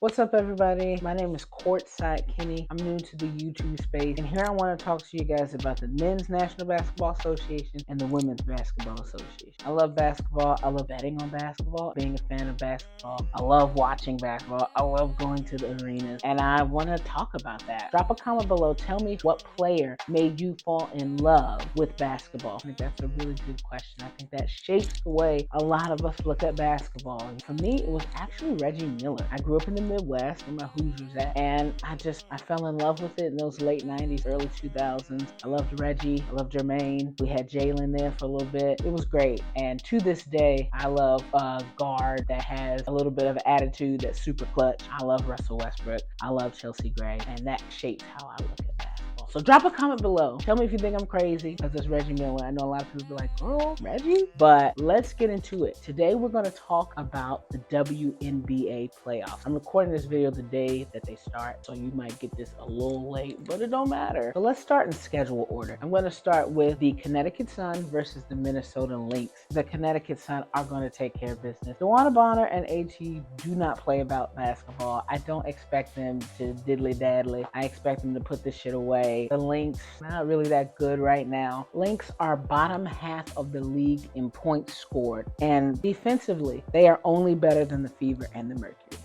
What's up, everybody? My name is Courtside Kenny. I'm new to the YouTube space, and here I want to talk to you guys about the Men's National Basketball Association and the Women's Basketball Association. I love basketball. I love betting on basketball, being a fan of basketball. I love watching basketball. I love going to the arenas, and I want to talk about that. Drop a comment below. Tell me what player made you fall in love with basketball. I think that's a really good question. I think that shapes the way a lot of us look at basketball. And for me, it was actually Reggie Miller. I grew up in the Midwest, where my Hoosiers at, and I fell in love with it in those late 90s, early 2000s. I loved Reggie. I loved Jermaine. We had Jalen there for a little bit. It was great. And to this day, I love a guard that has a little bit of attitude that's super clutch. I love Russell Westbrook. I love Chelsea Gray, and that shapes how I look at basketball. So drop a comment below. Tell me if you think I'm crazy because it's Reggie Miller. I know a lot of people be like, girl, Reggie? But let's get into it. Today, we're going to talk about the WNBA Playoffs. I'm recording this video the day that they start, so you might get this a little late, but it don't matter. So let's start in schedule order. I'm going to start with the Connecticut Sun versus the Minnesota Lynx. The Connecticut Sun are going to take care of business. DeWanna Bonner and AT do not play about basketball. I don't expect them to diddly-daddly. I expect them to put this shit away. The Lynx, not really that good right now. Lynx are bottom half of the league in points scored, and defensively, they are only better than the Fever and the Mercury.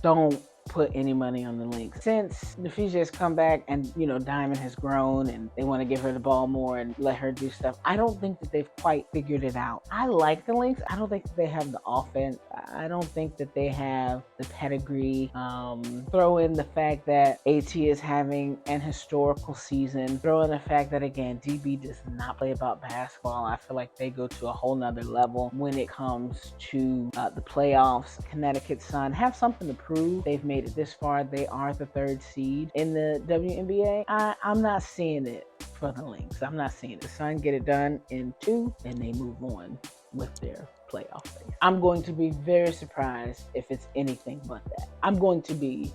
Don't put any money on the Lynx. Since Nafisa has come back and, Diamond has grown and they want to give her the ball more and let her do stuff, I don't think that they've quite figured it out. I like the Lynx. I don't think that they have the offense. I don't think that they have the pedigree. Throw in the fact that AT is having an historical season. Throw in the fact that, again, DB does not play about basketball. I feel like they go to a whole nother level when it comes to the playoffs. Connecticut Sun have something to prove. They've made it this far. They are the third seed in the WNBA. I'm not seeing it for the Lynx. I'm not seeing it. The Sun get it done in 2 and they move on with their playoff race. I'm going to be very surprised if it's anything but that. I'm going to be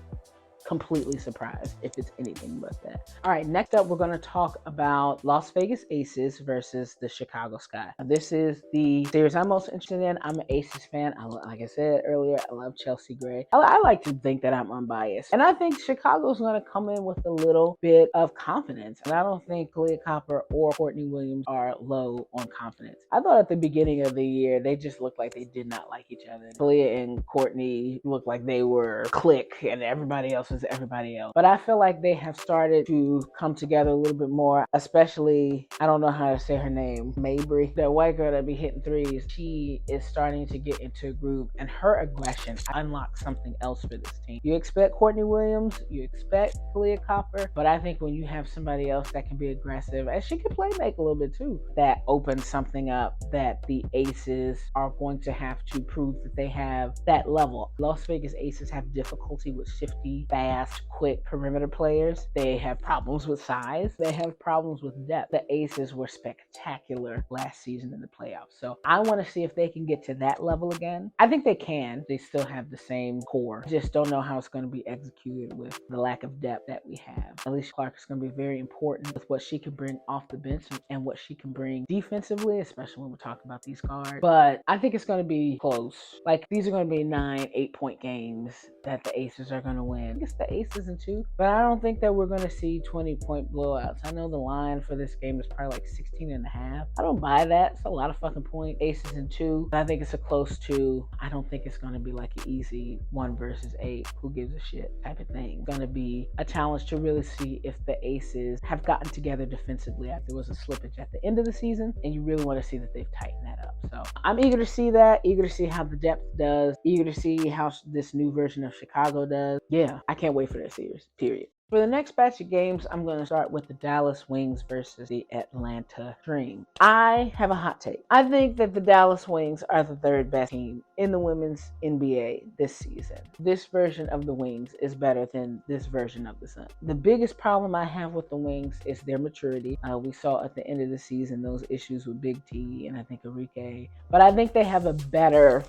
completely surprised if it's anything but that. All right, next up, we're going to talk about Las Vegas Aces versus the Chicago Sky. This is the series I'm most interested in. I'm an Aces fan. Like I said earlier, I love Chelsea Gray. I like to think that I'm unbiased. And I think Chicago's going to come in with a little bit of confidence. And I don't think Kalia Copper or Courtney Williams are low on confidence. I thought at the beginning of the year, they just looked like they did not like each other. Kalia and Courtney looked like they were click and everybody else was everybody else. But I feel like they have started to come together a little bit more, especially, I don't know how to say her name, Mabry, that white girl that be hitting threes. She is starting to get into a groove, and her aggression unlocks something else for this team. You expect Courtney Williams, you expect Kalia Copper, but I think when you have somebody else that can be aggressive, and she can play make a little bit too, that opens something up that the Aces are going to have to prove that they have that level. Las Vegas Aces have difficulty with shifty, fast, quick perimeter players. They have problems with size. They have problems with depth. The Aces were spectacular last season in the playoffs. So I want to see if they can get to that level again. I think they can. They still have the same core. I just don't know how it's going to be executed with the lack of depth that we have. Alicia Clark is going to be very important with what she can bring off the bench and what she can bring defensively, especially when we're talking about these guards. But I think it's going to be close. Like, these are going to be 9-8 point games that the Aces are going to win. I guess the Aces in 2, but I don't think that we're going to see 20-point blowouts. I know the line for this game is probably like 16.5. I don't buy that. It's a lot of fucking points. Aces in 2, but I think it's a close 2. I don't think it's going to be like an easy 1 versus 8, who gives a shit type of thing. It's going to be a challenge to really see if the Aces have gotten together defensively after there was a slippage at the end of the season, and you really want to see that they've tightened that up. So I'm eager to see that, eager to see how the depth does, eager to see how this new version of Chicago does. Yeah, I can't wait for that series, period. For the next batch of games, I'm going to start with the Dallas Wings versus the Atlanta Dream. I have a hot take. I think that the Dallas Wings are the third best team in the women's NBA this season. This version of the Wings is better than this version of the Sun. The biggest problem I have with the Wings is their maturity. We saw at the end of the season those issues with Big T and I think Enrique. But I think they have a better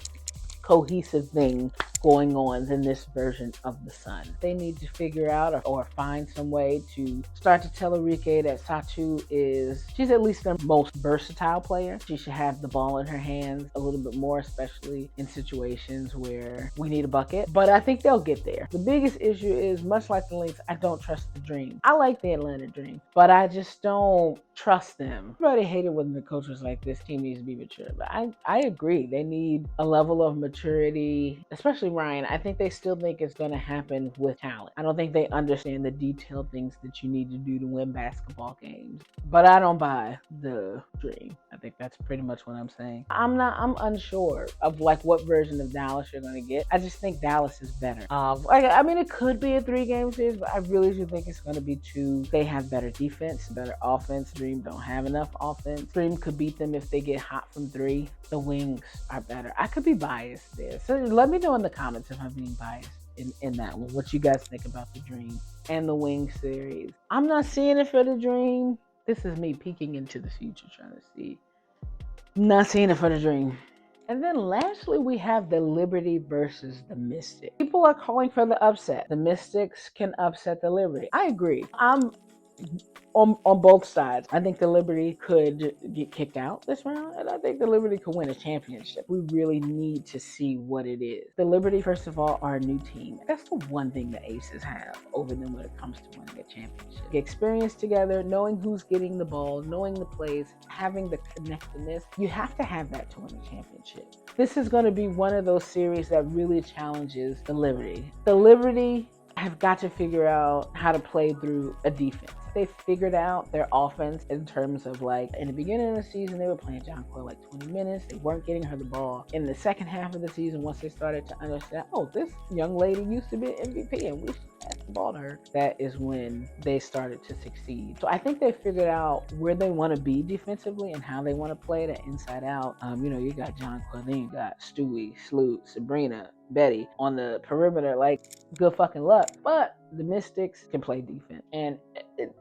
cohesive thing going on than this version of the Sun. They need to figure out or find some way to start to tell Enrique that Satu she's at least their most versatile player. She should have the ball in her hands a little bit more, especially in situations where we need a bucket. But I think they'll get there. The biggest issue is, much like the Lynx, I don't trust the Dream. I like the Atlanta Dream, but I just don't trust them. Everybody hated when the coach was like, this team needs to be mature. But I agree. They need a level of maturity, especially Ryan. I think they still think it's going to happen with talent. I don't think they understand the detailed things that you need to do to win basketball games. But I don't buy the Dream. I think that's pretty much what I'm saying. I'm unsure of like what version of Dallas you're going to get. I just think Dallas is better. I mean, it could be a 3-game series, but I really do think it's going to be 2. They have better defense, better offense. Dream don't have enough offense. Dream could beat them if they get hot from 3. The Wings are better. I could be biased there. So let me know in the comments if I'm being biased in that one. What you guys think about the Dream and the Wings series. I'm not seeing it for the Dream. This is me peeking into the future, trying to see. Not seeing it for the Dream. And then lastly, we have the Liberty versus the Mystics. People are calling for the upset. The Mystics can upset the Liberty. I agree. I'm on both sides. I think the Liberty could get kicked out this round, and I think the Liberty could win a championship. We really need to see what it is. The Liberty, first of all, are a new team. That's the one thing the Aces have over them when it comes to winning a championship. The experience together, knowing who's getting the ball, knowing the plays, having the connectedness. You have to have that to win a championship. This is going to be one of those series that really challenges the Liberty. The Liberty have got to figure out how to play through a defense. They figured out their offense in terms of, like, in the beginning of the season, they were playing Jonquil like 20 minutes. They weren't getting her the ball. In the second half of the season, once they started to understand, oh, this young lady used to be an MVP and we should pass the ball to her, that is when they started to succeed. So I think they figured out where they want to be defensively and how they want to play that inside out. You got Jonquil, then you got Stewie, Sloot, Sabrina, Betty on the perimeter. Like, good fucking luck. But the Mystics can play defense. And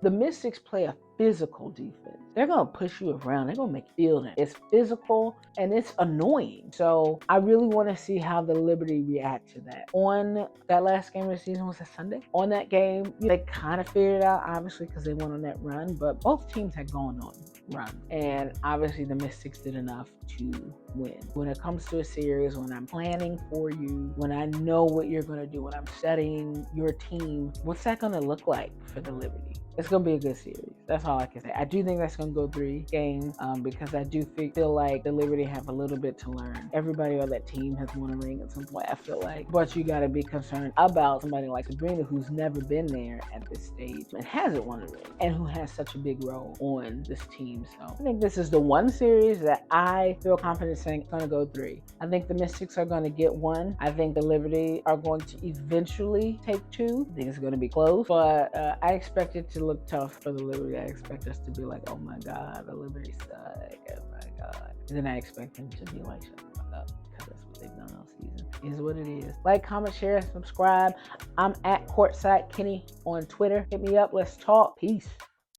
the Mystics play a physical defense. They're going to push you around. They're going to make you feel it. It's physical and it's annoying. So I really want to see how the Liberty react to that. On that last game of the season, was it Sunday? On that game, they kind of figured it out, obviously, because they went on that run. But both teams had gone on runs. And obviously the Mystics did enough to win. When it comes to a series, when I'm planning for you, when I know what you're going to do, when I'm studying your team, what's that going to look like for the Liberty? It's going to be a good series. That's all I can say. I do think that's going to go 3 games because I do feel like the Liberty have a little bit to learn. Everybody on that team has won a ring at some point, I feel like. But you got to be concerned about somebody like Sabrina, who's never been there at this stage and hasn't won a ring, and who has such a big role on this team. So I think this is the one series that I feel confident saying it's going to go 3. I think the Mystics are going to get 1. I think the Liberty are going to eventually take 2. I think it's going to be close, but I expect it to look tough for the Liberty. I expect us to be like, oh my God, the Liberty suck. Oh my God. And then I expect them to be like, shut the fuck up, because that's what they've done all season. It is what it is. Like, comment, share, subscribe. I'm at Courtside Kenny on Twitter. Hit me up. Let's talk. Peace.